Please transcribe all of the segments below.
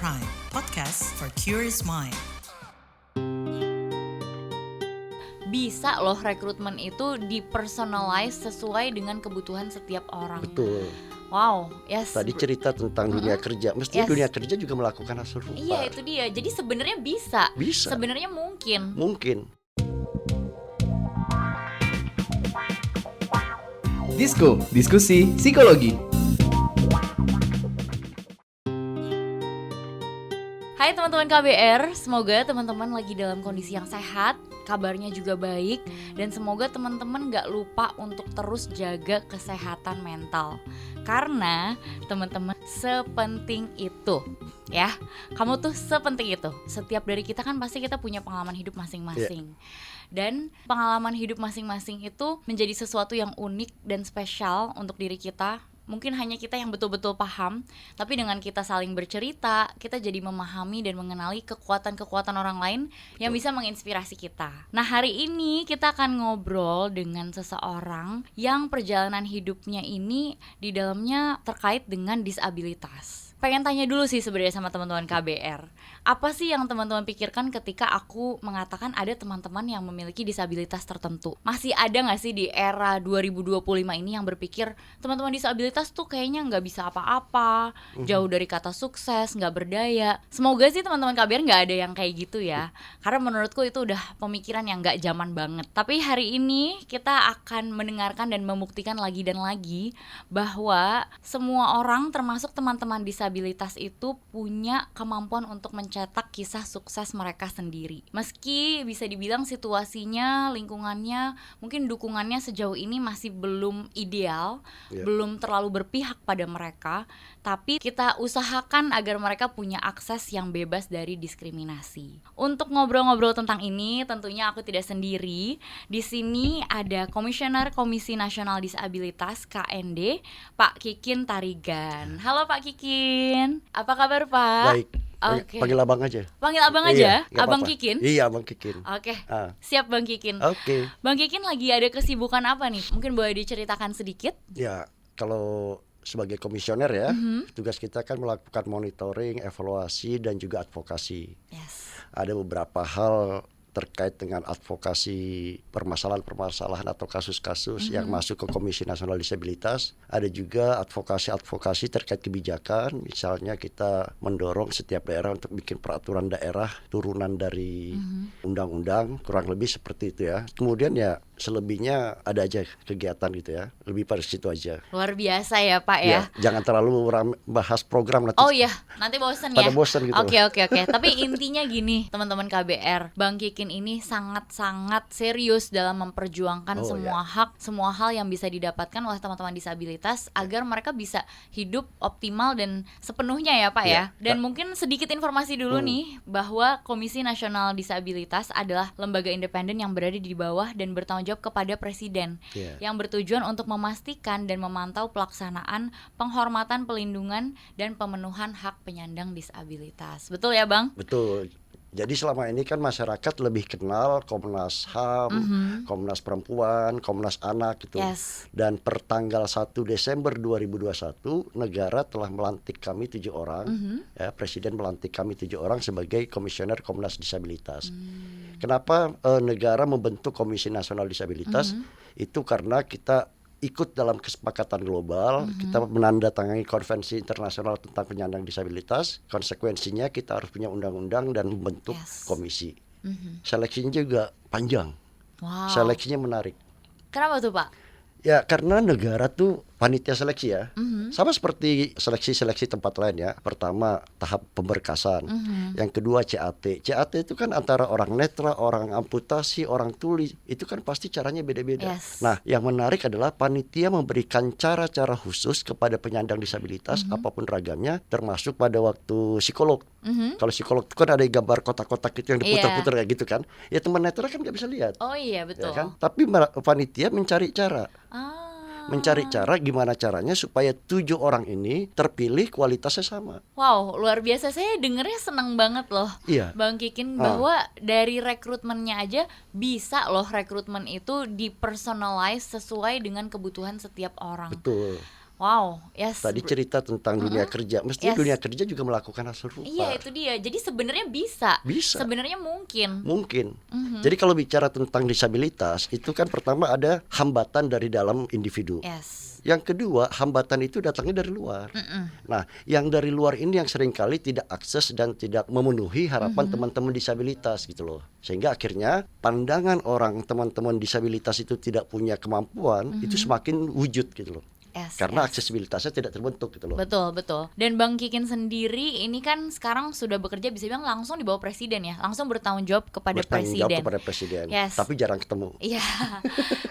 Prime, podcast for curious mind. Bisa loh rekrutmen itu dipersonalize sesuai dengan kebutuhan setiap orang. Betul. Wow, yes. Tadi cerita tentang dunia kerja, mestinya Yes. dunia kerja juga melakukan hal serupa. Iya, itu dia. Jadi sebenarnya bisa. Bisa. Sebenarnya mungkin. Disko, diskusi psikologi. Hai teman-teman KBR, semoga teman-teman lagi dalam kondisi yang sehat, kabarnya juga baik, dan semoga teman-teman gak lupa untuk terus jaga kesehatan mental. Karena teman-teman sepenting itu, ya. Kamu tuh sepenting itu. Setiap dari kita kan pasti kita punya pengalaman hidup masing-masing. Dan pengalaman hidup masing-masing itu menjadi sesuatu yang unik dan spesial untuk diri kita. Mungkin hanya kita yang betul-betul paham, tapi dengan kita saling bercerita, kita jadi memahami dan mengenali kekuatan-kekuatan orang lain yang bisa menginspirasi kita. Nah, hari ini kita akan ngobrol dengan seseorang yang perjalanan hidupnya ini di dalamnya terkait dengan disabilitas. Pengen tanya dulu sih sebenarnya sama teman-teman KBR. Apa sih yang teman-teman pikirkan ketika aku mengatakan ada teman-teman yang memiliki disabilitas tertentu? Masih ada gak sih di era 2025 ini yang berpikir teman-teman disabilitas tuh kayaknya gak bisa apa-apa, jauh dari kata sukses, gak berdaya? Semoga sih teman-teman KBR gak ada yang kayak gitu ya. Karena menurutku itu udah pemikiran yang gak zaman banget. Tapi hari ini kita akan mendengarkan dan membuktikan lagi dan lagi bahwa semua orang termasuk teman-teman disabilitas itu punya kemampuan untuk mencetak kisah sukses mereka sendiri. Meski bisa dibilang situasinya, lingkungannya, mungkin dukungannya sejauh ini masih belum ideal, belum terlalu berpihak pada mereka, tapi kita usahakan agar mereka punya akses yang bebas dari diskriminasi. Untuk ngobrol-ngobrol tentang ini, tentunya aku tidak sendiri. Di sini ada Komisioner Komisi Nasional Disabilitas KND, Pak Kikin Tarigan. Halo Pak Kikin, apa kabar Pak? Baik. Oke. Panggil abang aja. Panggil abang aja? Iya, nggak Abang apa-apa. Kikin? Iya, Abang Kikin. Oke, Ah. siap Bang Kikin. Oke. Bang Kikin lagi ada kesibukan apa nih? Mungkin boleh diceritakan sedikit? Ya, kalau sebagai komisioner ya, tugas kita kan melakukan monitoring, evaluasi dan juga advokasi. Yes. Ada beberapa hal terkait dengan advokasi permasalahan-permasalahan atau kasus-kasus yang masuk ke Komisi Nasional Disabilitas. Ada juga advokasi-advokasi terkait kebijakan. Misalnya kita mendorong setiap daerah untuk bikin peraturan daerah turunan dari undang-undang, kurang lebih seperti itu ya. Kemudian ya selebihnya ada aja kegiatan gitu ya. Lebih pada situ aja. Luar biasa ya Pak ya. Jangan terlalu bahas program nanti. Oh iya, nanti bosen ya. Pada bosen gitu. Oke. Tapi intinya gini, teman-teman KBR, Bang Kikin ini sangat-sangat serius dalam memperjuangkan semua hal yang bisa didapatkan oleh teman-teman disabilitas agar mereka bisa hidup optimal dan sepenuhnya ya Pak ya. Dan mungkin sedikit informasi dulu nih bahwa Komisi Nasional Disabilitas adalah lembaga independen yang berada di bawah dan bertanggung jawab kepada Presiden yang bertujuan untuk memastikan dan memantau pelaksanaan penghormatan, pelindungan dan pemenuhan hak penyandang disabilitas. Betul ya Bang? Betul. Jadi selama ini kan masyarakat lebih kenal Komnas HAM, Komnas Perempuan, Komnas Anak gitu. Yes. Dan per tanggal 1 Desember 2021 negara telah melantik kami 7 orang, ya, Presiden melantik kami 7 orang sebagai Komisioner Komnas Disabilitas. Kenapa negara membentuk Komisi Nasional Disabilitas? Itu karena kita ikut dalam kesepakatan global, kita menandatangani konvensi internasional tentang penyandang disabilitas. Konsekuensinya kita harus punya undang-undang dan membentuk komisi. Seleksinya juga panjang. Wow. Seleksinya menarik. Kenapa tuh Pak? Ya karena negara tuh panitia seleksi ya. Sama seperti seleksi-seleksi tempat lain ya. Pertama tahap pemberkasan. Yang kedua CAT. CAT itu kan antara orang netra, orang amputasi, orang tuli. Itu kan pasti caranya beda-beda. Yes. Nah yang menarik adalah panitia memberikan cara-cara khusus kepada penyandang disabilitas apapun ragamnya. Termasuk pada waktu psikolog. Kalau psikolog itu kan ada gambar kotak-kotak itu yang diputar-putar kayak gitu kan. Ya teman netra kan gak bisa lihat. Oh iya betul. Ya kan? Tapi panitia mencari cara. Mencari cara gimana caranya supaya 7 orang ini terpilih kualitasnya sama. Wow, luar biasa. Saya dengernya seneng banget loh, Iya. Bang Kikin, bahwa dari rekrutmennya aja bisa loh rekrutmen itu dipersonalize sesuai dengan kebutuhan setiap orang. Betul. Wow, yes. Tadi cerita tentang dunia kerja, mestinya Yes. dunia kerja juga melakukan hal serupa. Iya, itu dia. Jadi sebenarnya bisa. Bisa. Sebenarnya mungkin. Mungkin. Jadi kalau bicara tentang disabilitas, itu kan pertama ada hambatan dari dalam individu. Yes. Yang kedua, hambatan itu datangnya dari luar. Nah, yang dari luar ini yang seringkali tidak akses dan tidak memenuhi harapan teman-teman disabilitas gitu loh. Sehingga akhirnya pandangan orang teman-teman disabilitas itu tidak punya kemampuan, itu semakin wujud gitu loh. Yes, Karena yes. aksesibilitasnya tidak terbentuk gitu loh. Betul, betul. Dan Bang Kikin sendiri ini kan sekarang sudah bekerja bisa bilang langsung di bawah presiden ya. Langsung bertanggung jawab kepada Bertanggung jawab presiden. kepada presiden. Yes. Tapi jarang ketemu. Iya,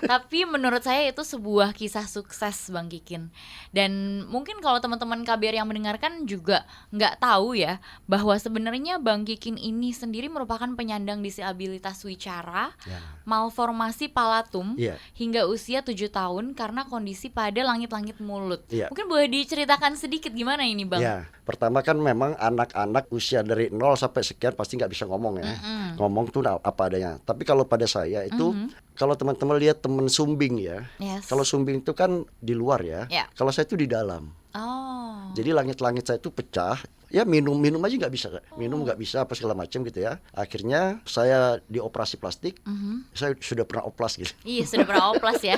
tapi menurut saya itu sebuah kisah sukses Bang Kikin. Dan mungkin kalau teman-teman KBR yang mendengarkan juga nggak tahu ya bahwa sebenarnya Bang Kikin ini sendiri merupakan penyandang disabilitas wicara, Ya. malformasi palatum, Iya. hingga usia 7 tahun karena kondisi pada langit-langit mulut. Iya. Mungkin boleh diceritakan sedikit gimana ini Bang? Ya, pertama kan memang anak-anak usia dari 0 sampai sekian pasti nggak bisa ngomong ya. Ngomong tuh apa adanya. Tapi kalau pada saya itu, kalau teman-teman lihat temen sumbing ya, Yes. kalau sumbing itu kan di luar ya. Ya. Kalau saya itu di dalam. Oh. Jadi langit-langit saya itu pecah. Ya minum aja nggak bisa, minum nggak bisa apa segala macam gitu ya. Akhirnya saya dioperasi plastik. Saya sudah pernah oplas gitu. Iya, sudah pernah oplas ya.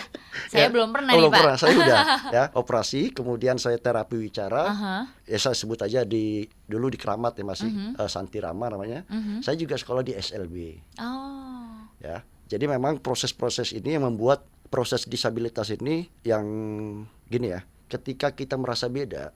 Saya Ya. belum pernah Oh, nih belum Pak. pernah. Saya udah ya operasi, kemudian saya terapi wicara. Aha. Ya saya sebut aja dulu di Keramat ya masih Santirama namanya. Saya juga sekolah di SLB Oh. ya. Jadi memang proses-proses ini yang membuat proses disabilitas ini yang gini ya. Ketika kita merasa beda,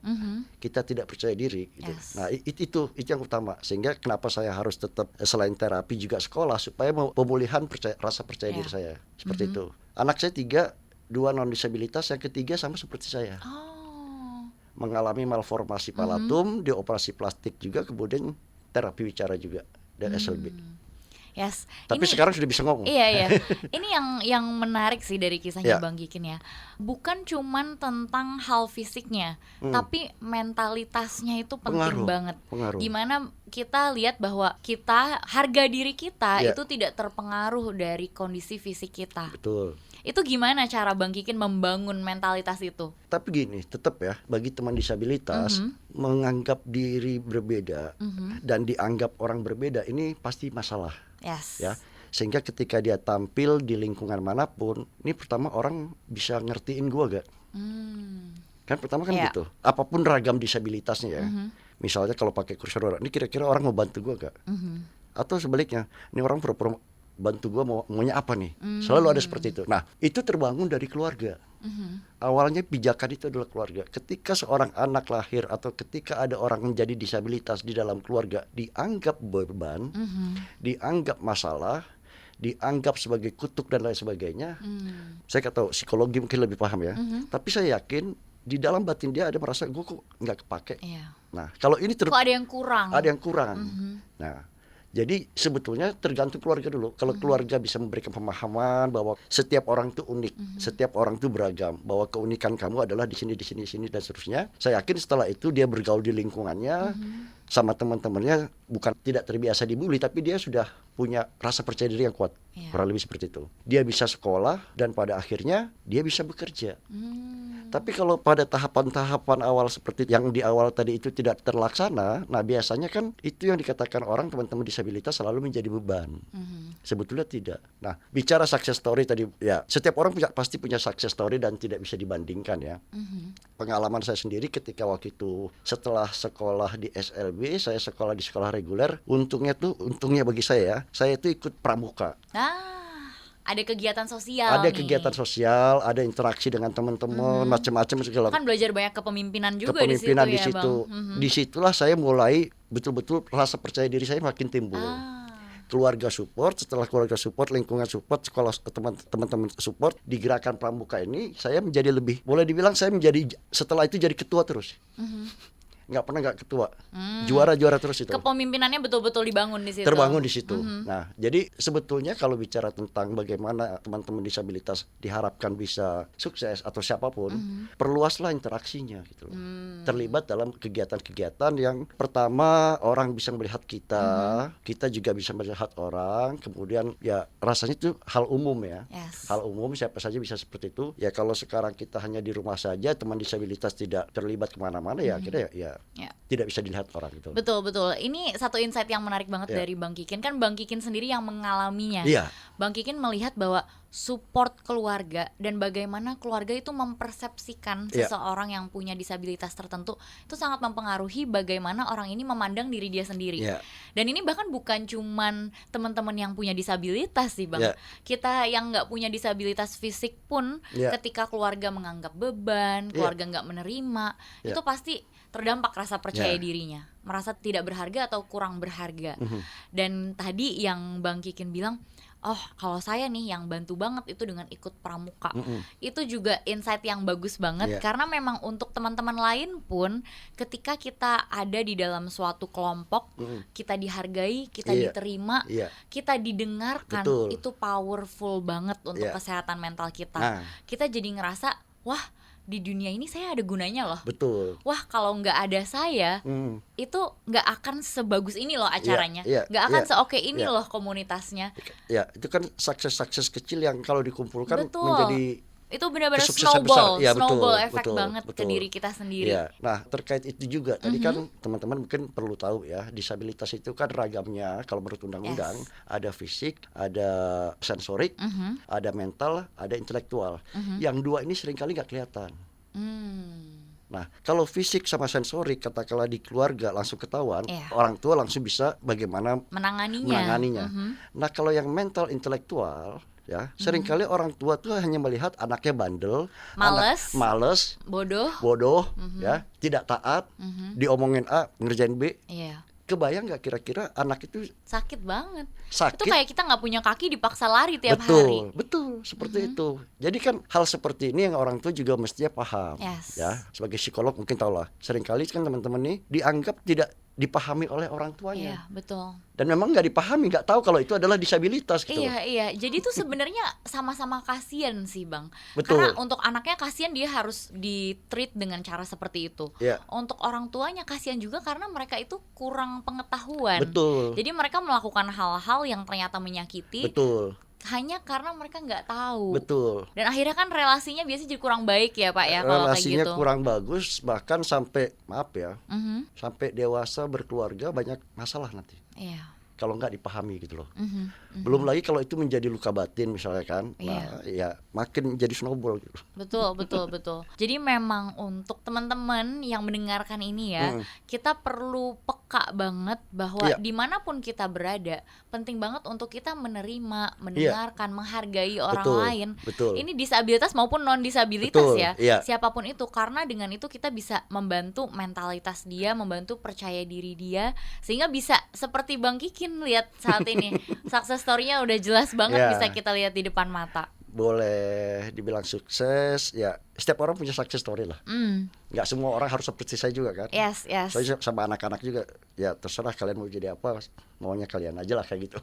kita tidak percaya diri gitu. Yes. Nah, itu yang utama. Sehingga kenapa saya harus tetap selain terapi juga sekolah supaya pemulihan rasa percaya diri saya. Seperti itu. Anak saya 3, 2 non disabilitas, yang ketiga sama seperti saya. Oh. Mengalami malformasi palatum, dioperasi plastik juga, kemudian terapi wicara juga dan SLB. Yes. Tapi Ini- sekarang sudah bisa ngomong. Iya, iya. Ini yang menarik sih dari kisahnya Ya. Bang Kikin ya. Bukan cuman tentang hal fisiknya, tapi mentalitasnya itu penting Pengaruh, banget. pengaruh. Dimana kita lihat bahwa harga diri kita Ya. itu tidak terpengaruh dari kondisi fisik kita. Betul. Itu gimana cara Bang Kikin membangun mentalitas itu? Tapi gini, tetap ya, bagi teman disabilitas menganggap diri berbeda dan dianggap orang berbeda ini pasti masalah Yes. ya. Sehingga ketika dia tampil di lingkungan manapun, ini pertama orang bisa ngertiin gua gak? Kan pertama kan Iya. gitu. Apapun ragam disabilitasnya ya. Misalnya kalau pakai kursi roda, ini kira-kira orang mau bantu gua gak? Atau sebaliknya, ini orang pura-pura bantu gua maunya apa nih? Selalu ada seperti itu. Nah, itu terbangun dari keluarga. Awalnya pijakan itu adalah keluarga. Ketika seorang anak lahir atau ketika ada orang menjadi disabilitas di dalam keluarga, dianggap beban, dianggap masalah, dianggap sebagai kutuk dan lain sebagainya. Saya nggak tahu, psikologi mungkin lebih paham ya. Tapi saya yakin di dalam batin dia ada merasa gue kok nggak kepake. Iya. Nah, kalau ini Kok ada yang kurang? ada yang kurang. Nah, jadi sebetulnya tergantung keluarga dulu. Kalau keluarga bisa memberikan pemahaman bahwa setiap orang itu unik, setiap orang itu beragam, bahwa keunikan kamu adalah di sini dan seterusnya. Saya yakin setelah itu dia bergaul di lingkungannya sama teman-temannya, bukan tidak terbiasa dibully, tapi dia sudah punya rasa percaya diri yang kuat. Iya. Kurang lebih seperti itu. Dia bisa sekolah dan pada akhirnya dia bisa bekerja. Tapi kalau pada tahapan-tahapan awal seperti yang di awal tadi itu tidak terlaksana, nah biasanya kan itu yang dikatakan orang teman-teman disabilitas selalu menjadi beban. Sebetulnya tidak. Nah, bicara success story tadi, ya setiap orang pasti punya success story dan tidak bisa dibandingkan ya. Pengalaman saya sendiri ketika waktu itu setelah sekolah di SLB, saya sekolah di sekolah reguler, untungnya bagi saya itu ikut pramuka. Ada kegiatan sosial Ada nih. kegiatan sosial, ada interaksi dengan teman-teman, macam-macam segala. Kan belajar banyak kepemimpinan juga Kepemimpinan di di situ ya, situ. Bang. Disitulah saya mulai betul-betul rasa percaya diri saya makin timbul. Keluarga support, setelah keluarga support, lingkungan support, sekolah teman-teman support, di gerakan pramuka ini saya menjadi lebih, boleh dibilang saya menjadi setelah itu jadi ketua terus. nggak pernah nggak ketua. Juara terus itu. Kepemimpinannya betul-betul dibangun di situ. Terbangun di situ. Nah, jadi sebetulnya kalau bicara tentang bagaimana teman-teman disabilitas diharapkan bisa sukses atau siapapun, perluaslah interaksinya gitu loh. Terlibat dalam kegiatan-kegiatan yang pertama orang bisa melihat kita juga bisa melihat orang, kemudian ya rasanya itu hal umum ya. Yes. Hal umum siapa saja bisa seperti itu. Ya kalau sekarang kita hanya di rumah saja, teman disabilitas tidak terlibat kemana-mana ya akhirnya ya tidak bisa dilihat orang gitu. Betul. Ini satu insight yang menarik banget dari Bang Kikin. Kan Bang Kikin sendiri yang mengalaminya. Iya. Bang Kikin melihat bahwa support keluarga dan bagaimana keluarga itu mempersepsikan seseorang yang punya disabilitas tertentu itu sangat mempengaruhi bagaimana orang ini memandang diri dia sendiri. Dan ini bahkan bukan cuman teman-teman yang punya disabilitas sih Bang. Kita yang nggak punya disabilitas fisik pun ketika keluarga menganggap beban, keluarga nggak menerima, itu pasti terdampak rasa percaya dirinya, merasa tidak berharga atau kurang berharga. Dan tadi yang Bang Kikin bilang, oh kalau saya nih yang bantu banget itu dengan ikut pramuka. Itu juga insight yang bagus banget karena memang untuk teman-teman lain pun ketika kita ada di dalam suatu kelompok, kita dihargai, kita diterima, kita didengarkan, itu powerful banget untuk kesehatan mental kita. Kita jadi ngerasa, wah di dunia ini saya ada gunanya loh. Betul. Wah kalau nggak ada saya, itu nggak akan sebagus ini loh acaranya, nggak akan seoke ini loh komunitasnya. Ya itu kan sukses kecil yang kalau dikumpulkan Betul. menjadi itu benar-benar kesuksesan snowball, besar. snowball efek banget ke diri kita sendiri. Ya. Nah terkait itu juga tadi kan teman-teman mungkin perlu tahu ya, disabilitas itu kan ragamnya kalau menurut undang-undang ada fisik, ada sensorik, ada mental, ada intelektual. Yang dua ini seringkali nggak kelihatan. Nah, kalau fisik sama sensorik katakanlah di keluarga langsung ketahuan, orang tua langsung bisa bagaimana menanganinya. Nah, kalau yang mental intelektual ya, seringkali orang tua tuh hanya melihat anaknya bandel, males, bodoh, ya, tidak taat, diomongin A, ngerjain B. Kebayang nggak kira-kira anak itu sakit banget. Sakit. Itu kayak kita nggak punya kaki dipaksa lari tiap hari. Betul, seperti itu. Jadi kan hal seperti ini yang orang tua juga mestinya paham. Ya, sebagai psikolog mungkin tahu lah. Seringkali kan teman-teman nih dianggap tidak dipahami oleh orang tuanya. Iya, betul. Dan memang nggak dipahami, nggak tahu kalau itu adalah disabilitas gitu. Iya. Jadi itu sebenarnya sama-sama kasihan sih Bang. Betul. Karena untuk anaknya kasihan dia harus di-treat dengan cara seperti itu. Untuk orang tuanya kasihan juga karena mereka itu kurang pengetahuan. Betul. Jadi mereka melakukan hal-hal yang ternyata menyakiti. Betul. Hanya karena mereka nggak tahu. Betul. Dan akhirnya kan relasinya biasanya jadi kurang baik ya Pak ya kalau kayak gitu. Relasinya kurang bagus, bahkan sampai sampai dewasa berkeluarga banyak masalah nanti. Iya. Kalau nggak dipahami gitu loh. Belum lagi kalau itu menjadi luka batin misalnya kan, nah ya makin jadi snowball gitu. Betul. Jadi memang untuk teman-teman yang mendengarkan ini ya, kita perlu peka banget bahwa dimanapun kita berada, penting banget untuk kita menerima, mendengarkan, menghargai orang lain. Ini disabilitas maupun non disabilitas ya, siapapun itu, karena dengan itu kita bisa membantu mentalitas dia, membantu percaya diri dia, sehingga bisa seperti Bang Kikin lihat saat ini sukses story-nya udah jelas banget bisa kita lihat di depan mata. Boleh dibilang sukses ya, setiap orang punya success story lah. Nggak semua orang harus seperti saya juga kan. Yes. Saya sama anak-anak juga ya terserah kalian mau jadi apa, maunya kalian aja lah kayak gitu.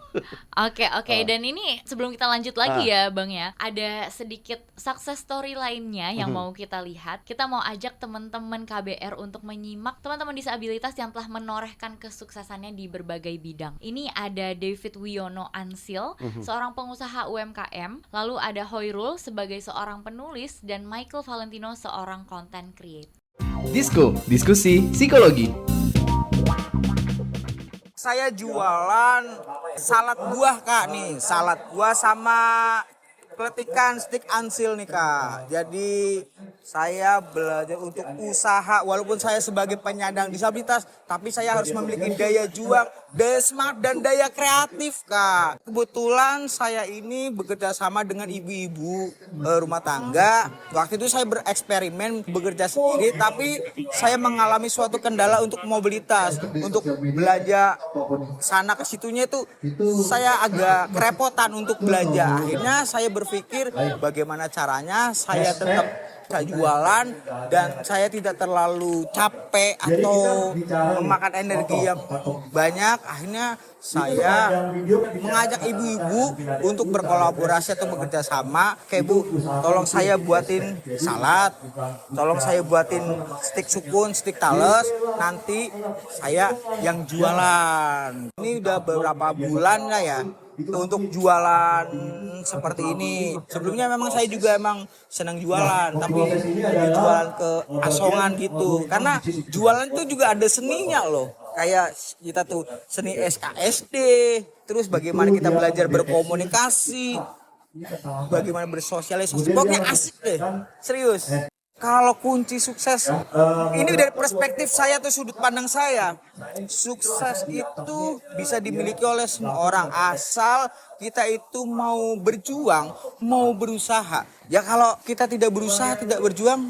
Oke. Dan ini sebelum kita lanjut lagi ya Bang ya, ada sedikit success story lainnya yang mau kita lihat. Kita mau ajak teman-teman KBR untuk menyimak teman-teman disabilitas yang telah menorehkan kesuksesannya di berbagai bidang. Ini ada David Wiono Ansil, seorang pengusaha UMKM, lalu ada Hoirul sebagai seorang penulis, dan Michael Valentino seorang content creator. Disko, diskusi psikologi. Saya jualan salad buah Kak nih, salad buah sama peletikan stik Ansil nih Kak. Jadi saya belajar untuk usaha, walaupun saya sebagai penyandang disabilitas, tapi saya harus memiliki daya juang, daya semangat, dan daya kreatif Kak. Kebetulan saya ini bekerja sama dengan ibu-ibu rumah tangga. Waktu itu saya bereksperimen bekerja sendiri, tapi saya mengalami suatu kendala untuk mobilitas. Untuk belanja sana ke situnya itu saya agak kerepotan untuk belanja. Akhirnya saya berpikir bagaimana caranya saya tetap saya jualan dan saya tidak terlalu capek atau memakan energi yang banyak, akhirnya saya mengajak ibu-ibu untuk berkolaborasi atau bekerja sama. Kayak Bu, tolong saya buatin salad, tolong saya buatin stik sukun, stik tales, nanti saya yang jualan. Ini udah beberapa bulan lah ya untuk jualan seperti ini. Sebelumnya memang saya juga emang senang jualan, tapi jualan ke asongan gitu. Karena jualan itu juga ada seninya loh. Kayak kita tuh seni SKSD, terus bagaimana kita belajar berkomunikasi, bagaimana bersosialisasi. Pokoknya asik deh, serius. Kalau kunci sukses, ini dari perspektif saya atau sudut pandang saya, sukses itu bisa dimiliki oleh semua orang asal kita itu mau berjuang, mau berusaha. Ya kalau kita tidak berusaha, tidak berjuang,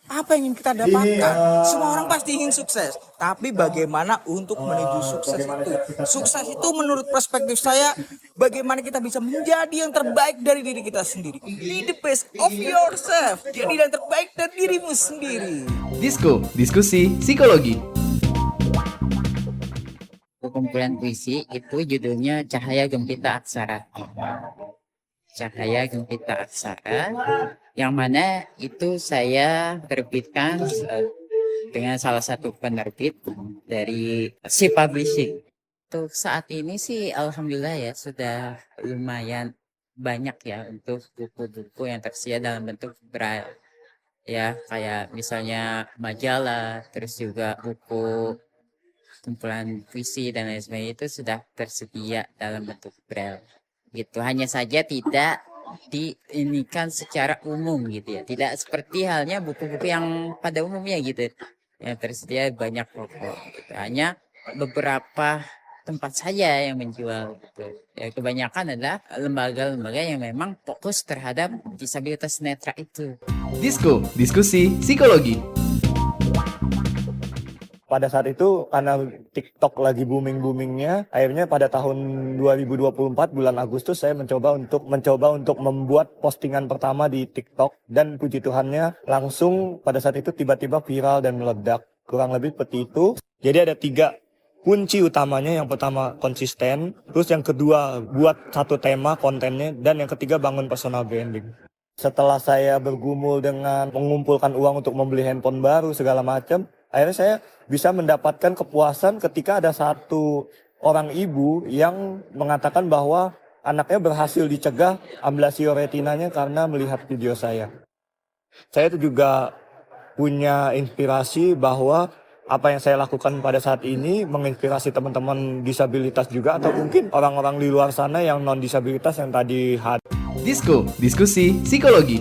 apa yang ingin kita dapatkan? Semua orang pasti ingin sukses, tapi bagaimana untuk menuju sukses itu? Sukses itu menurut perspektif saya, bagaimana kita bisa menjadi yang terbaik dari diri kita sendiri. Be the best of yourself. Jadi yang terbaik dari dirimu sendiri. Disko, diskusi psikologi. Kumpulan puisi itu judulnya Cahaya Gempita Aksara. Cahaya Gempita Aksara, yang mana itu saya terbitkan dengan salah satu penerbit dari Si Publishing. Untuk saat ini sih alhamdulillah ya sudah lumayan banyak ya untuk buku-buku yang tersedia dalam bentuk braille. Ya kayak misalnya majalah, terus juga buku kumpulan puisi dan lain sebagainya itu sudah tersedia dalam bentuk braille. Gitu, hanya saja tidak diinikan secara umum gitu ya, tidak seperti halnya buku-buku yang pada umumnya gitu yang tersedia banyak toko gitu. Hanya beberapa tempat saja yang menjual gitu ya, kebanyakan adalah lembaga-lembaga yang memang fokus terhadap disabilitas netra itu. Disko, diskusi psikologi. Pada saat itu karena TikTok lagi booming-boomingnya, akhirnya pada tahun 2024 bulan Agustus saya mencoba untuk membuat postingan pertama di TikTok, dan puji Tuhannya langsung pada saat itu tiba-tiba viral dan meledak. Kurang lebih seperti itu. Jadi ada 3 kunci utamanya. Yang pertama konsisten, terus yang kedua buat satu tema kontennya, dan yang ketiga bangun personal branding. Setelah saya bergumul dengan mengumpulkan uang untuk membeli handphone baru segala macam, akhirnya saya bisa mendapatkan kepuasan ketika ada satu orang ibu yang mengatakan bahwa anaknya berhasil dicegah ablasio retinanya karena melihat video saya. Saya itu juga punya inspirasi bahwa apa yang saya lakukan pada saat ini menginspirasi teman-teman disabilitas juga, atau mungkin orang-orang di luar sana yang non-disabilitas yang tadi hadir. Disko, diskusi psikologi.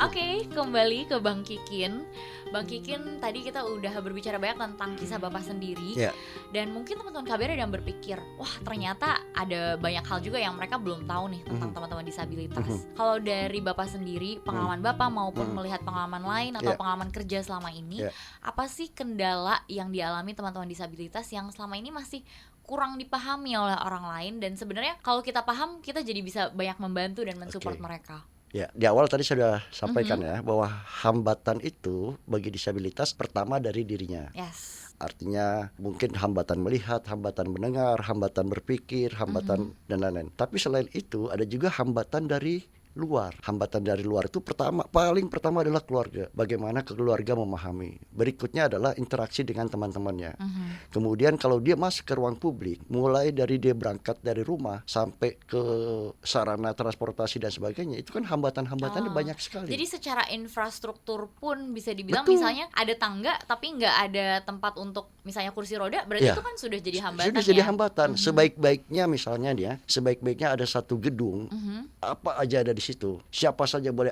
Oke, kembali ke Bang Kikin. Bang Kikin, tadi kita udah berbicara banyak tentang kisah Bapak sendiri. Ya. Dan mungkin teman-teman KBR ada yang berpikir, wah ternyata ada banyak hal juga yang mereka belum tahu nih tentang teman-teman disabilitas. Kalau dari Bapak sendiri, pengalaman Bapak maupun melihat pengalaman lain atau pengalaman kerja selama ini, apa sih kendala yang dialami teman-teman disabilitas yang selama ini masih kurang dipahami oleh orang lain, dan sebenarnya kalau kita paham, kita jadi bisa banyak membantu dan mensupport mereka? Ya, di awal tadi sudah sampaikan ya bahwa hambatan itu bagi disabilitas pertama dari dirinya. Yes. Artinya mungkin hambatan melihat, hambatan mendengar, hambatan berpikir, hambatan dan lain-lain. Tapi selain itu ada juga hambatan dari luar. Hambatan dari luar itu paling pertama adalah keluarga. Bagaimana keluarga memahami. Berikutnya adalah interaksi dengan teman-temannya. Kemudian kalau dia masuk ke ruang publik, mulai dari dia berangkat dari rumah sampai ke sarana transportasi dan sebagainya, itu kan hambatan-hambatannya banyak sekali. Jadi secara infrastruktur pun bisa dibilang, Betul. misalnya ada tangga tapi nggak ada tempat untuk misalnya kursi roda, berarti Ya. itu kan sudah jadi hambatan. Sudah jadi ya? hambatan. Sebaik-baiknya misalnya sebaik-baiknya ada satu gedung, apa aja ada di situ. Siapa saja boleh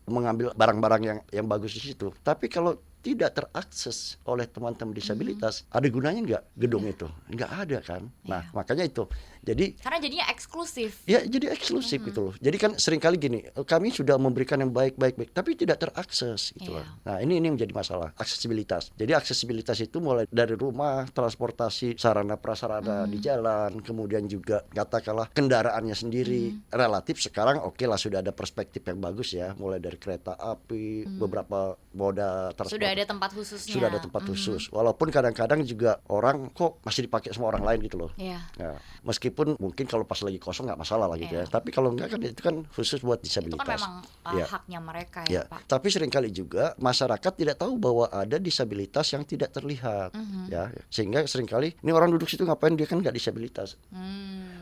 mengambil barang-barang yang bagus di situ. Tapi kalau tidak terakses oleh teman-teman disabilitas, ada gunanya nggak gedung itu? Nggak ada kan. Nah, makanya itu. Jadi Karena jadinya eksklusif. ya jadi eksklusif gitu loh. Jadi kan seringkali gini, kami sudah memberikan yang baik, tapi tidak terakses gitu loh. Nah, ini yang menjadi masalah, aksesibilitas. Jadi aksesibilitas itu mulai dari rumah, transportasi, sarana prasarana di jalan, kemudian juga katakanlah kendaraannya sendiri. Relatif sekarang oke lah, sudah ada perspektif yang bagus ya, mulai dari kereta api, beberapa moda transportasi. Sudah ada tempat khususnya. Sudah ada tempat khusus. Walaupun kadang-kadang juga orang kok masih dipakai sama orang lain gitu loh. Iya. Ya, meskipun mungkin kalau pas lagi kosong nggak masalah lah gitu ya. Tapi kalau enggak kan itu kan khusus buat Itu disabilitas. kan memang Ya. haknya mereka Ya, ya, Pak. tapi seringkali juga masyarakat tidak tahu bahwa ada disabilitas yang tidak terlihat, ya, sehingga seringkali ini orang duduk situ ngapain, dia kan nggak disabilitas,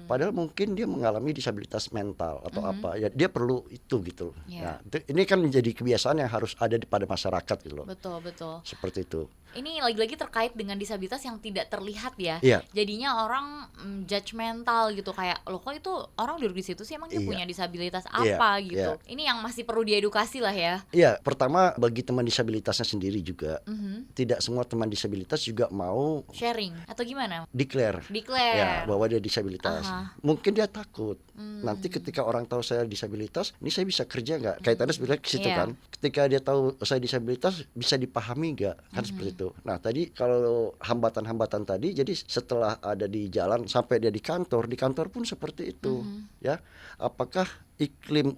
padahal mungkin dia mengalami disabilitas mental atau apa, ya dia perlu itu gitu. Ya. Nah, ini kan menjadi kebiasaan yang harus ada pada masyarakat gitu loh, Betul. seperti itu. Ini lagi-lagi terkait dengan disabilitas yang tidak terlihat ya. Iya. Jadinya orang judgmental gitu, kayak loh kok itu orang duduk di situ sih, emang dia Iya. punya disabilitas Iya, apa gitu. iya. Ini yang masih perlu diedukasi lah ya. Iya, pertama bagi teman disabilitasnya sendiri juga, tidak semua teman disabilitas juga mau Sharing atau gimana? declare. Declare. Ya, bahwa dia disabilitas. Aha. Mungkin dia takut. Nanti ketika orang tahu saya disabilitas, ini saya bisa kerja nggak? Kaitannya sebenarnya ke situ Iya. kan. Ketika dia tahu saya disabilitas, bisa dipahami nggak? Kan seperti itu. Nah, tadi kalau hambatan-hambatan tadi, jadi setelah ada di jalan sampai dia di kantor pun seperti itu. Ya, apakah iklim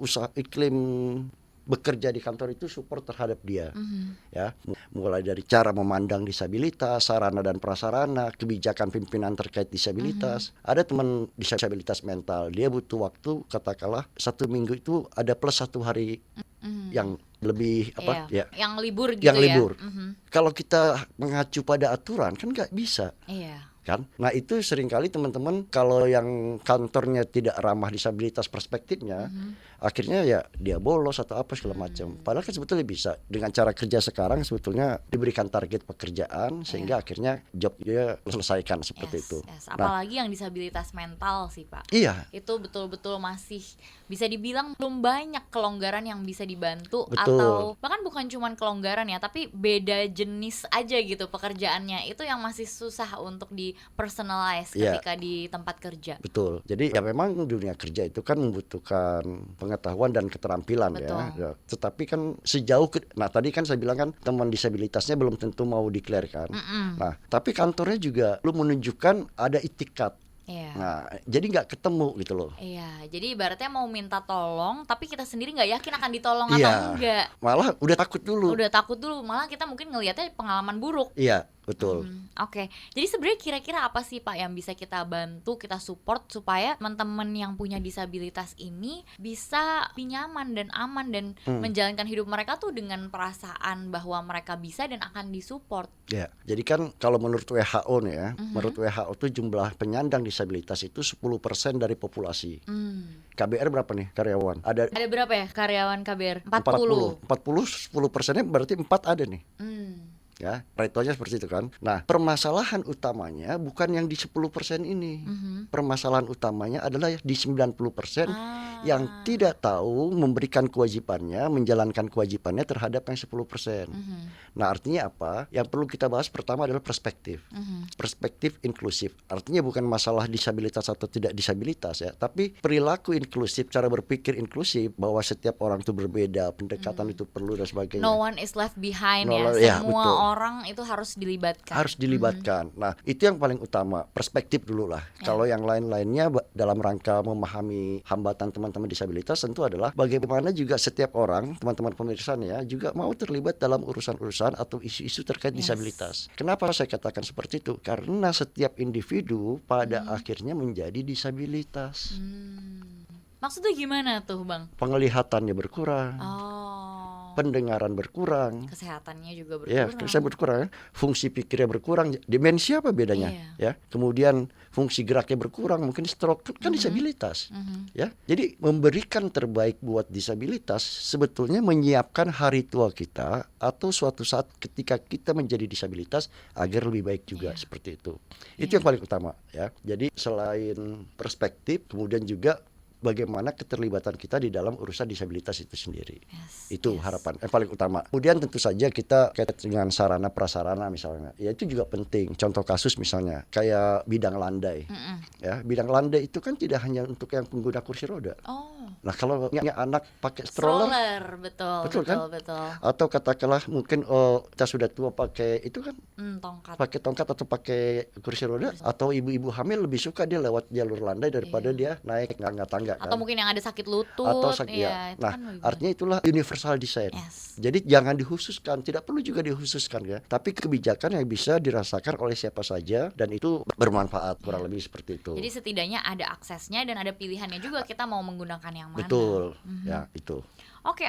bekerja di kantor itu support terhadap dia, ya, mulai dari cara memandang disabilitas, sarana dan prasarana, kebijakan pimpinan terkait disabilitas. Ada teman disabilitas mental, dia butuh waktu katakanlah 1 minggu itu ada plus 1 hari yang lebih apa Iya. ya, Yang libur gitu yang ya. libur. Kalau kita mengacu pada aturan kan nggak bisa. Iya. Kan? Nah, itu seringkali teman-teman kalau yang kantornya tidak ramah disabilitas perspektifnya, akhirnya ya dia bolos atau apa segala macam. Padahal kan sebetulnya bisa dengan cara kerja sekarang sebetulnya diberikan target pekerjaan sehingga akhirnya job dia selesaikan seperti itu. Yes. Nah, Apalagi yang disabilitas mental sih, Pak. iya, Itu betul-betul masih bisa dibilang belum banyak kelonggaran yang bisa dibantu. Betul. Atau bahkan bukan cuman kelonggaran ya, tapi beda jenis aja gitu pekerjaannya. Itu yang masih susah untuk di personalize Iya. ketika di tempat kerja. betul. Jadi ya memang dunia kerja itu kan membutuhkan pengetahuan dan keterampilan Betul. ya. Tetapi kan sejauh nah tadi kan saya bilang kan teman disabilitasnya belum tentu mau declare kan. Nah, tapi kantornya juga belum menunjukkan ada itikat. Iya. Nah, jadi nggak ketemu gitu loh. Iya, jadi ibaratnya mau minta tolong, tapi kita sendiri nggak yakin akan ditolong Iya. atau enggak. Malah udah takut dulu. Udah takut dulu, malah kita mungkin ngelihatnya pengalaman buruk. Iya, betul. Oke, jadi sebenarnya kira-kira apa sih Pak yang bisa kita bantu, kita support supaya teman-teman yang punya disabilitas ini bisa lebih nyaman dan aman dan menjalankan hidup mereka tuh dengan perasaan bahwa mereka bisa dan akan disupport. Ya, jadi kan kalau menurut WHO nih ya, menurut WHO tuh jumlah penyandang disabilitas itu 10% dari populasi. KBR berapa nih karyawan? Ada Ada berapa ya karyawan KBR? 40. 40, 10%-nya berarti 4 ada nih. Ya, rate-nya seperti itu kan. Nah, permasalahan utamanya bukan yang di 10% ini. Permasalahan utamanya adalah di 90% yang tidak tahu memberikan kewajibannya, menjalankan kewajibannya terhadap yang 10%. Nah, artinya apa? Yang perlu kita bahas pertama adalah perspektif. Perspektif inklusif. Artinya bukan masalah disabilitas atau tidak disabilitas ya, tapi perilaku inklusif, cara berpikir inklusif bahwa setiap orang itu berbeda, pendekatan itu perlu dan sebagainya. No one is left behind No, ya. ya, Semua betul. orang itu harus dilibatkan. Harus dilibatkan. Nah, itu yang paling utama, perspektif dulu lah. Kalau yang lain-lainnya dalam rangka memahami hambatan teman-teman disabilitas tentu adalah bagaimana juga setiap orang, teman-teman pemirsa ya, juga mau terlibat dalam urusan-urusan atau isu-isu terkait disabilitas. Kenapa saya katakan seperti itu? Karena setiap individu pada akhirnya menjadi disabilitas. Maksudnya gimana tuh Bang? Penglihatannya berkurang, Oh, pendengaran berkurang. kesehatannya juga Ya, berkurang. saya berkurang, fungsi pikirnya berkurang, demensia apa bedanya? Iya. Ya, kemudian fungsi geraknya berkurang, mungkin stroke kan disabilitas. Ya, jadi memberikan terbaik buat disabilitas sebetulnya menyiapkan hari tua kita atau suatu saat ketika kita menjadi disabilitas agar lebih baik juga seperti itu. Itu yang paling utama ya. Jadi selain perspektif, kemudian juga bagaimana keterlibatan kita di dalam urusan disabilitas itu sendiri. Yes, Itu yes. harapan paling utama. Kemudian tentu saja kita kait dengan sarana prasarana misalnya, ya itu juga penting. Contoh kasus misalnya kayak bidang landai. Ya, bidang landai itu kan tidak hanya untuk yang pengguna kursi roda. Oh, Nah, kalau yang anak pakai stroller, betul, Betul kan? betul. atau katakanlah mungkin kita sudah tua pakai itu kan, Tongkat. pakai tongkat atau pakai kursi roda, atau ibu-ibu hamil lebih suka dia lewat jalur landai daripada dia naik tangga kan. Atau mungkin yang ada sakit lutut. Atau ya, itu Nah, kan lebih artinya itulah universal design. Yes. Jadi jangan dikhususkan, tidak perlu juga dikhususkan ya. Tapi kebijakan yang bisa dirasakan oleh siapa saja dan itu bermanfaat, kurang lebih seperti itu. Jadi setidaknya ada aksesnya dan ada pilihannya juga kita mau menggunakan yang mana. Betul, ya itu. Oke.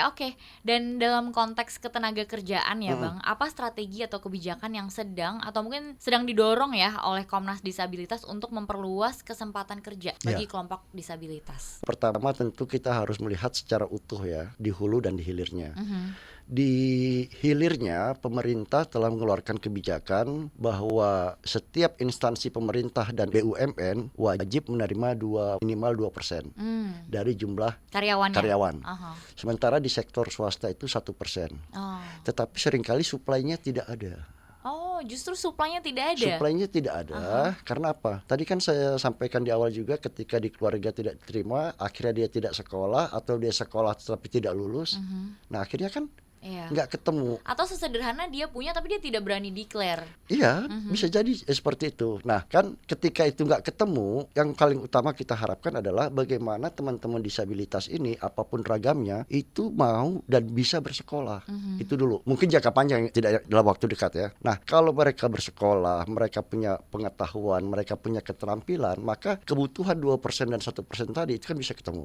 Dan dalam konteks ketenaga kerjaan ya Bang, apa strategi atau kebijakan yang sedang atau mungkin sedang didorong ya oleh Komnas Disabilitas untuk memperluas kesempatan kerja bagi kelompok disabilitas? Pertama tentu kita harus melihat secara utuh ya, di hulu dan di hilirnya. Di hilirnya pemerintah telah mengeluarkan kebijakan bahwa setiap instansi pemerintah dan BUMN wajib menerima minimal 2% dari jumlah Karyawannya. karyawan. Aha. Sementara di sektor swasta itu 1%. Oh. Tetapi seringkali suplainya tidak ada. Oh, justru suplainya tidak ada. Suplainya tidak ada. Karena apa? Tadi kan saya sampaikan di awal juga, ketika di keluarga tidak diterima, akhirnya dia tidak sekolah atau dia sekolah tetapi tidak lulus. Nah, akhirnya kan Iya. nggak ketemu. Atau sesederhana dia punya tapi dia tidak berani declare. Iya, bisa jadi seperti itu. Nah, kan ketika itu nggak ketemu, yang paling utama kita harapkan adalah bagaimana teman-teman disabilitas ini, apapun ragamnya, itu mau dan bisa bersekolah. Itu dulu. Mungkin jangka panjang, tidak dalam waktu dekat ya. Nah, kalau mereka bersekolah, mereka punya pengetahuan, mereka punya keterampilan, maka kebutuhan 2% dan 1% tadi itu kan bisa ketemu.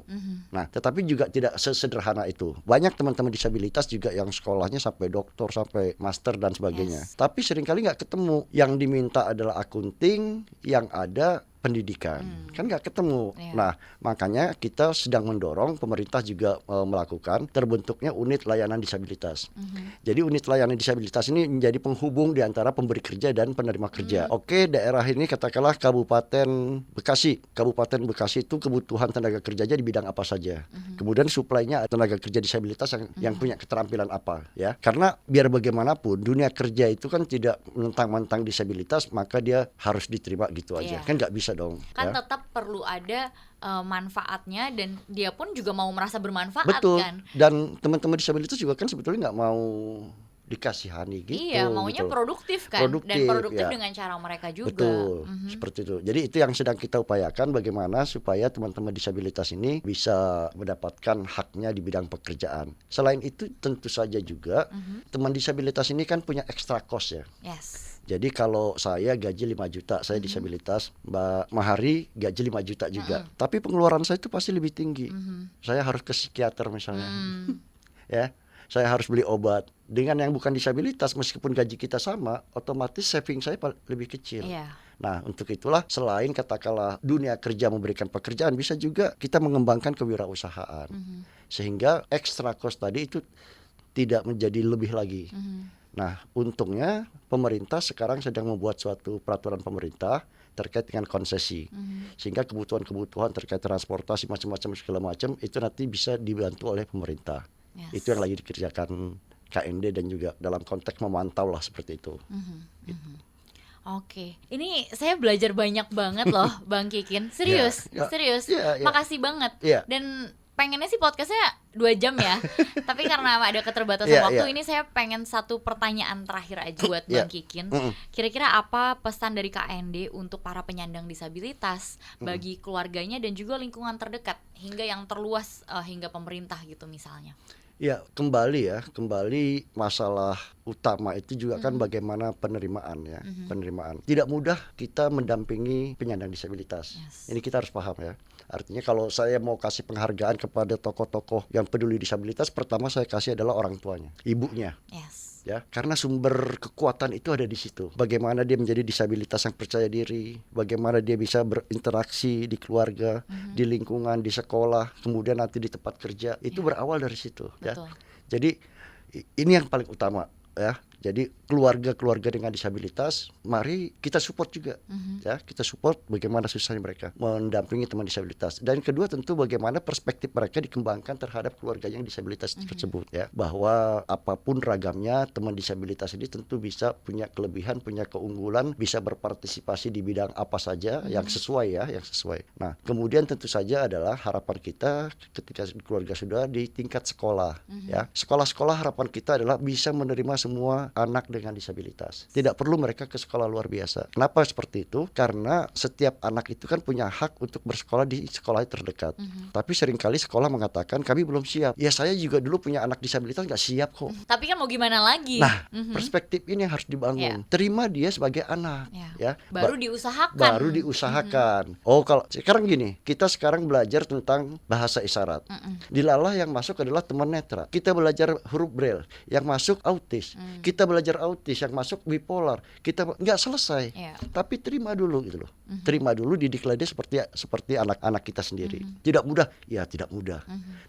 Nah, tetapi juga tidak sesederhana itu. Banyak teman-teman disabilitas juga yang sekolahnya sampai doktor, sampai master dan sebagainya. Tapi seringkali nggak ketemu. Yang diminta adalah akunting, yang ada pendidikan, kan nggak ketemu. Nah, makanya kita sedang mendorong, pemerintah juga melakukan terbentuknya unit layanan disabilitas. Jadi unit layanan disabilitas ini menjadi penghubung di antara pemberi kerja dan penerima kerja. Oke, daerah ini katakanlah Kabupaten Bekasi. Kabupaten Bekasi itu kebutuhan tenaga kerjanya di bidang apa saja. Kemudian suplainya tenaga kerja disabilitas yang punya keterampilan apa ya. Karena biar bagaimanapun dunia kerja itu kan tidak mentang-mentang disabilitas maka dia harus diterima gitu aja. Kan nggak bisa dong. Kan ya. tetap perlu ada manfaatnya dan dia pun juga mau merasa bermanfaat. Betul. Kan. Dan teman-teman disabilitas juga kan sebetulnya nggak mau dikasihani gitu. Iya, maunya gitu. produktif kan. Dan produktif ya. dengan cara mereka juga. Betul, seperti itu. Jadi itu yang sedang kita upayakan, bagaimana supaya teman-teman disabilitas ini bisa mendapatkan haknya di bidang pekerjaan. Selain itu tentu saja juga teman disabilitas ini kan punya extra cost ya. Yes. Jadi kalau saya gaji 5 juta, saya disabilitas, Mbak Mahari gaji 5 juta juga. Tapi pengeluaran saya itu pasti lebih tinggi. Saya harus ke psikiater misalnya. Ya, saya harus beli obat. Dengan yang bukan disabilitas, meskipun gaji kita sama, otomatis saving saya lebih kecil. Iya. Nah, untuk itulah selain katakanlah dunia kerja memberikan pekerjaan, bisa juga kita mengembangkan kewirausahaan. Sehingga extra cost tadi itu tidak menjadi lebih lagi. Nah, untungnya pemerintah sekarang sedang membuat suatu peraturan pemerintah terkait dengan konsesi. Sehingga kebutuhan-kebutuhan terkait transportasi macam-macam segala macam itu nanti bisa dibantu oleh pemerintah. Yes. Itu yang lagi dikerjakan KND dan juga dalam konteks memantau lah seperti itu. Oke, ini saya belajar banyak banget loh Bang Kikin. Serius, Ya, ya. serius. Ya, ya. Makasih banget. Ya. Dan pengennya sih podcastnya 2 jam ya. Tapi karena ada keterbatasan Ya, waktu, ya. ini saya pengen satu pertanyaan terakhir aja buat Ya. Bang Kikin. Kira-kira apa pesan dari KND untuk para penyandang disabilitas bagi keluarganya dan juga lingkungan terdekat hingga yang terluas hingga pemerintah gitu misalnya? Ya, kembali masalah utama itu juga kan bagaimana penerimaan ya, penerimaan. Tidak mudah kita mendampingi penyandang disabilitas. Yes. Ini kita harus paham ya. Artinya kalau saya mau kasih penghargaan kepada tokoh-tokoh yang peduli disabilitas, pertama saya kasih adalah orang tuanya, ibunya. Yes. Ya, karena sumber kekuatan itu ada di situ. Bagaimana dia menjadi disabilitas yang percaya diri, bagaimana dia bisa berinteraksi di keluarga, di lingkungan, di sekolah, kemudian nanti di tempat kerja, itu berawal dari situ. Ya. Betul. Jadi ini yang paling utama ya. Jadi keluarga-keluarga dengan disabilitas, mari kita support juga, ya kita support bagaimana susahnya mereka mendampingi teman disabilitas. Dan kedua tentu bagaimana perspektif mereka dikembangkan terhadap keluarga yang disabilitas tersebut, ya bahwa apapun ragamnya teman disabilitas ini tentu bisa punya kelebihan, punya keunggulan, bisa berpartisipasi di bidang apa saja yang sesuai ya, yang sesuai. Nah, kemudian tentu saja adalah harapan kita ketika keluarga sudah di tingkat sekolah, ya sekolah-sekolah harapan kita adalah bisa menerima semua anak dengan disabilitas. Tidak perlu mereka ke sekolah luar biasa. Kenapa seperti itu? Karena setiap anak itu kan punya hak untuk bersekolah di sekolah terdekat. Tapi seringkali sekolah mengatakan kami belum siap. Ya saya juga dulu punya anak disabilitas nggak siap kok. Tapi kan mau gimana lagi? Nah, perspektif ini yang harus dibangun. Terima dia sebagai anak, ya. Baru diusahakan. Baru diusahakan. Oh, kalau sekarang gini, kita sekarang belajar tentang bahasa isyarat. Dilalah yang masuk adalah teman netra. Kita belajar huruf braille, yang masuk autis. Kita belajar autis, yang masuk bipolar. Kita nggak selesai. Tapi terima dulu gitu loh. Terima dulu, didiklah dia seperti anak-anak kita sendiri. Tidak mudah, ya tidak mudah.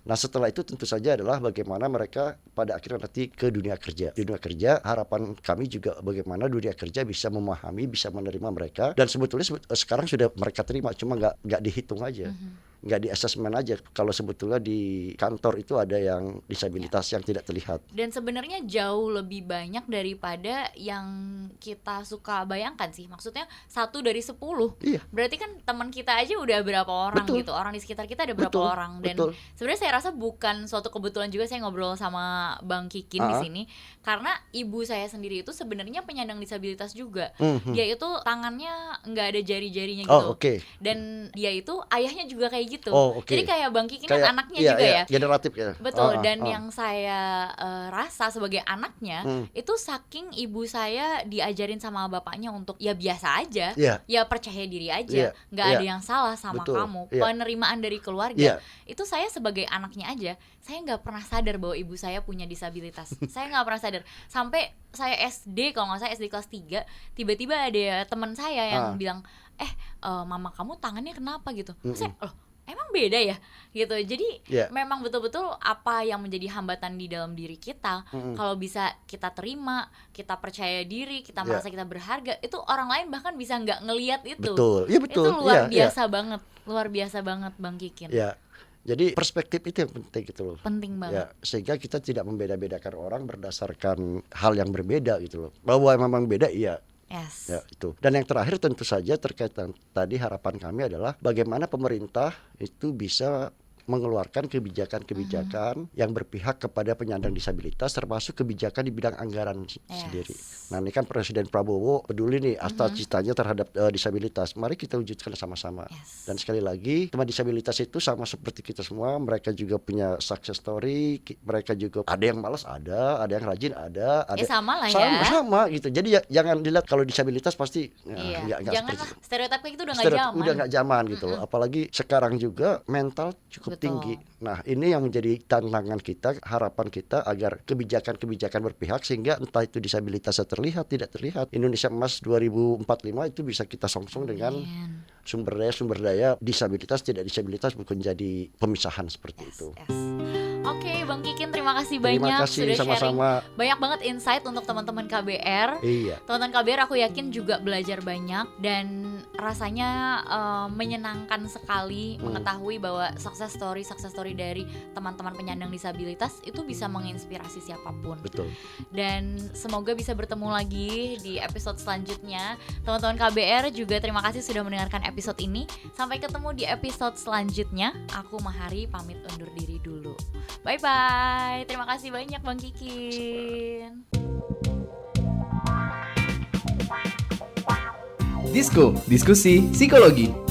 Nah, setelah itu tentu saja adalah bagaimana mereka pada akhirnya nanti ke dunia kerja. Di dunia kerja, harapan kami juga bagaimana dunia kerja bisa memahami, bisa menerima mereka. Dan sebetulnya sekarang sudah mereka terima, cuma nggak dihitung aja. Nggak di asesmen aja kalau sebetulnya di kantor itu ada yang disabilitas yang tidak terlihat. Dan sebenarnya jauh lebih banyak daripada yang kita suka bayangkan sih. Maksudnya 1 dari 10. Iya. Berarti kan teman kita aja udah berapa orang Betul. gitu. Orang di sekitar kita ada berapa orang. Dan sebenarnya saya rasa bukan suatu kebetulan juga saya ngobrol sama Bang Kikin di sini. Karena ibu saya sendiri itu sebenarnya penyandang disabilitas juga. Dia itu tangannya nggak ada jari-jarinya gitu. Dan dia itu ayahnya juga kayak gitu. Jadi kayak Bang Kikin kan anaknya juga ya. Generatif ya. Betul. Dan yang saya rasa sebagai anaknya itu saking ibu saya diajarin sama bapaknya untuk ya biasa aja, ya percaya diri aja, nggak ada yang salah sama kamu. Penerimaan dari keluarga itu saya sebagai anaknya aja, saya nggak pernah sadar bahwa ibu saya punya disabilitas. Saya nggak pernah sadar sampai saya SD, kalau nggak salah SD kelas 3, tiba-tiba ada teman saya yang bilang, mama kamu tangannya kenapa gitu. Saya, loh emang beda ya gitu. Jadi memang betul-betul apa yang menjadi hambatan di dalam diri kita, kalau bisa kita terima, kita percaya diri, kita merasa kita berharga, itu orang lain bahkan bisa nggak ngelihat itu. Betul. Itu luar biasa banget, luar biasa banget Bang Kikin. Jadi perspektif itu yang penting gitu loh. Penting banget. Sehingga kita tidak membeda-bedakan orang berdasarkan hal yang berbeda gitu loh. Bahwa memang beda iya. Yes. Ya, itu. Dan yang terakhir tentu saja terkait tadi harapan kami adalah bagaimana pemerintah itu bisa mengeluarkan kebijakan-kebijakan yang berpihak kepada penyandang disabilitas, termasuk kebijakan di bidang anggaran sendiri. Nah, ini kan Presiden Prabowo peduli nih atas citanya terhadap disabilitas. Mari kita wujudkan sama-sama. Dan sekali lagi, teman disabilitas itu sama seperti kita semua, mereka juga punya success story, mereka juga ada yang malas, ada yang rajin, ada sama lah ya. Sama gitu. Jadi jangan dilihat kalau disabilitas pasti janganlah stereotip kayak gitu udah nggak zaman gitu loh. Apalagi sekarang juga mental cukup tinggi. Nah, ini yang menjadi tantangan kita, harapan kita agar kebijakan-kebijakan berpihak sehingga entah itu disabilitasnya terlihat, tidak terlihat. Indonesia Emas 2045 itu bisa kita songsong dengan sumber daya disabilitas, tidak disabilitas bukan jadi pemisahan seperti itu. Oke, Bang Kikin terima kasih banyak. Terima kasih, sudah sama-sama. sharing banyak banget insight untuk teman-teman KBR. Teman-teman KBR aku yakin juga belajar banyak dan rasanya menyenangkan sekali mengetahui bahwa success story dari teman-teman penyandang disabilitas itu bisa menginspirasi siapapun. Betul. Dan semoga bisa bertemu lagi di episode selanjutnya. Teman-teman KBR juga terima kasih sudah mendengarkan episode ini. Sampai ketemu di episode selanjutnya. Aku Mahari pamit undur diri dulu. Bye-bye. Terima kasih banyak Bang Kikin. Disko, diskusi psikologi.